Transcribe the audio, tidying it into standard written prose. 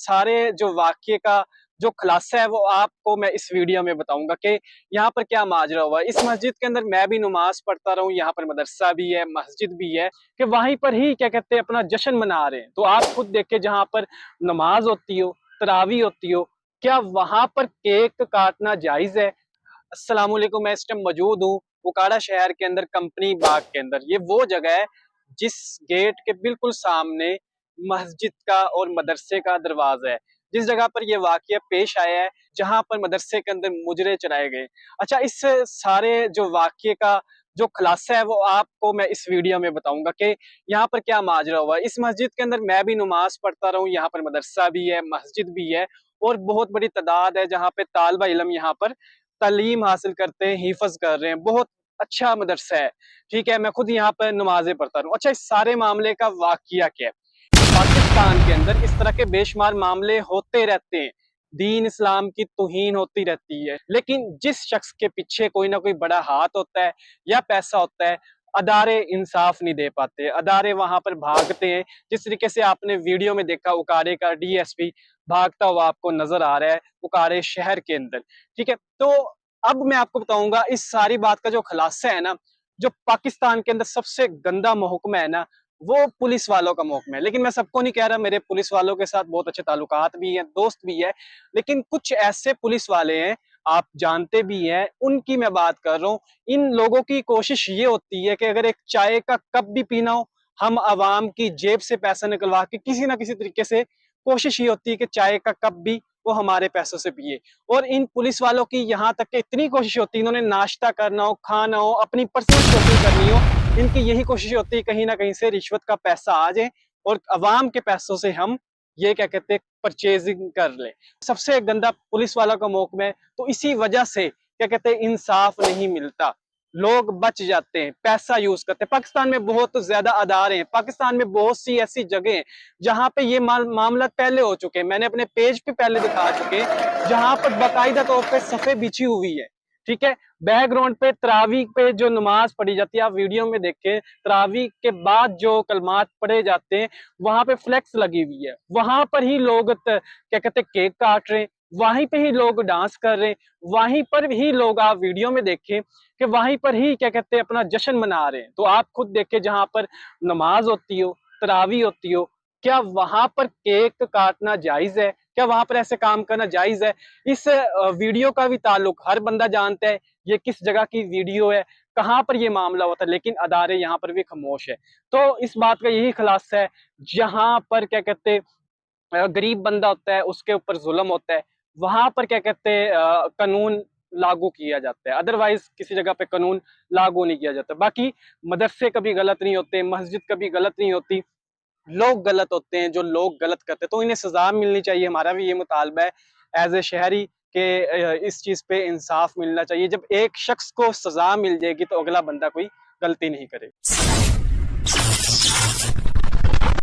सारे जो वाक्य का जो खुलासा है वो आपको मैं इस वीडियो में बताऊंगा कि यहाँ पर क्या माजरा हुआ। इस मस्जिद के अंदर मैं भी नमाज पढ़ता रहूं, यहाँ पर मदरसा भी है, मस्जिद भी है, कि वहीं पर ही क्या कहते हैं अपना जश्न मना रहे हैं। तो आप खुद देखें, जहाँ पर नमाज होती हो, तरावी होती हो, क्या वहां पर केक काटना जायज है? अस्सलाम वालेकुम, मैं इस टाइम मौजूद हूँ उकाड़ा शहर के अंदर, कंपनी बाग के अंदर। ये वो जगह है जिस गेट के बिल्कुल सामने मस्जिद का और मदरसे का दरवाजा है, जिस जगह पर ये वाकया पेश आया है, जहां पर मदरसे के अंदर मुजरे चलाए गए। अच्छा, इस सारे जो वाकये का जो खुलासा है वो आपको मैं इस वीडियो में बताऊंगा कि यहाँ पर क्या माजरा हुआ। इस मस्जिद के अंदर मैं भी नमाज पढ़ता रहूं, यहाँ पर मदरसा भी है, मस्जिद भी है, और बहुत बड़ी तादाद है जहाँ पे तालिबा इल्म यहाँ पर तालीम हासिल करते हैं, हिफज कर रहे हैं। बहुत अच्छा मदरसा है, ठीक है। मैं खुद यहाँ पर नमाजें पढ़ता रहूं। अच्छा, इस सारे मामले का वाकया क्या है? पाकिस्तान के अंदर इस तरह के बेशुमार मामले होते रहते हैं, दीन इस्लाम की तौहीन होती रहती है, लेकिन जिस शख्स के पीछे कोई ना कोई बड़ा हाथ होता है या पैसा होता है, अदारे इंसाफ नहीं दे पाते, अदारे वहां पर भागते हैं। जिस तरीके से आपने वीडियो में देखा, उकाड़े का डीएसपी भागता हुआ आपको नजर आ रहा है उकाड़े शहर के अंदर, ठीक है। तो अब मैं आपको बताऊंगा इस सारी बात का जो खुलासा है ना, जो पाकिस्तान के अंदर सबसे गंदा महकमा है ना, वो पुलिस वालों का महकमा है। लेकिन मैं सबको नहीं कह रहा, मेरे पुलिस वालों के साथ बहुत अच्छे ताल्लुकात भी हैं, दोस्त भी है, लेकिन कुछ ऐसे पुलिस वाले हैं, आप जानते भी हैं, उनकी मैं बात कर रहा हूँ। इन लोगों की कोशिश ये होती है कि अगर एक चाय का कप भी पीना हो, हम आवाम की जेब से पैसा निकलवा के किसी ना किसी तरीके से, कोशिश ये होती है कि चाय का कप भी वो हमारे पैसों से पिए। और इन पुलिस वालों की यहाँ तक कि इतनी कोशिश होती है, इन्होंने नाश्ता करना हो, खाना हो, अपनी पर्सनल शॉपिंग करनी हो, इनकी यही कोशिश होती है कहीं ना कहीं से रिश्वत का पैसा आ जाए और अवाम के पैसों से हम ये क्या कहते हैं परचेजिंग कर ले। सबसे गंदा पुलिस वाला का महकमा है। तो इसी वजह से क्या कहते हैं इंसाफ नहीं मिलता, लोग बच जाते हैं, पैसा यूज करते हैं। पाकिस्तान में बहुत ज्यादा अदारे हैं, पाकिस्तान में बहुत सी ऐसी जगह हैं जहां पे ये मामला पहले हो चुके हैं, मैंने अपने पेज पे पहले दिखा चुके हैं, जहां पर बाकायदा तौर पे सफे बिछी हुई है, ठीक है। बैकग्राउंड पे तरावी पे जो नमाज पढ़ी जाती है, आप वीडियो में देखें, तरावी के बाद जो कलमात पढ़े जाते हैं वहां पे फ्लेक्स लगी हुई है, वहां पर ही लोग क्या कहते हैं केक काट रहे हैं, वहीं पे ही लोग डांस कर रहे हैं, वहीं पर ही लोग, आप वीडियो में देखें कि वहीं पर ही क्या कहते हैं अपना जश्न मना रहे हैं। तो आप खुद देखें, जहां पर नमाज होती हो, तरावी होती हो, क्या वहां पर केक काटना जायज है? क्या वहां पर ऐसे काम करना जायज है? इस वीडियो का भी ताल्लुक हर बंदा जानता है, ये किस जगह की वीडियो है, कहाँ पर ये मामला होता है, लेकिन अदारे यहाँ पर भी खामोश है। तो इस बात का यही खुलासा है, जहां पर क्या कहते गरीब बंदा होता है उसके ऊपर जुल्म होता है, वहां पर क्या कहते हैं कानून लागू किया जाता है, अदरवाइज किसी जगह पे कानून लागू नहीं किया जाता। बाकी मदरसे कभी गलत नहीं होते, मस्जिद कभी गलत नहीं होती, लोग गलत होते हैं, जो लोग गलत करते हैं, तो इन्हें सजा मिलनी चाहिए। हमारा भी ये मुतालबा है एज ए शहरी के इस चीज पे इंसाफ मिलना चाहिए। जब एक शख्स को सजा मिल जाएगी तो अगला बंदा कोई गलती नहीं करेगा।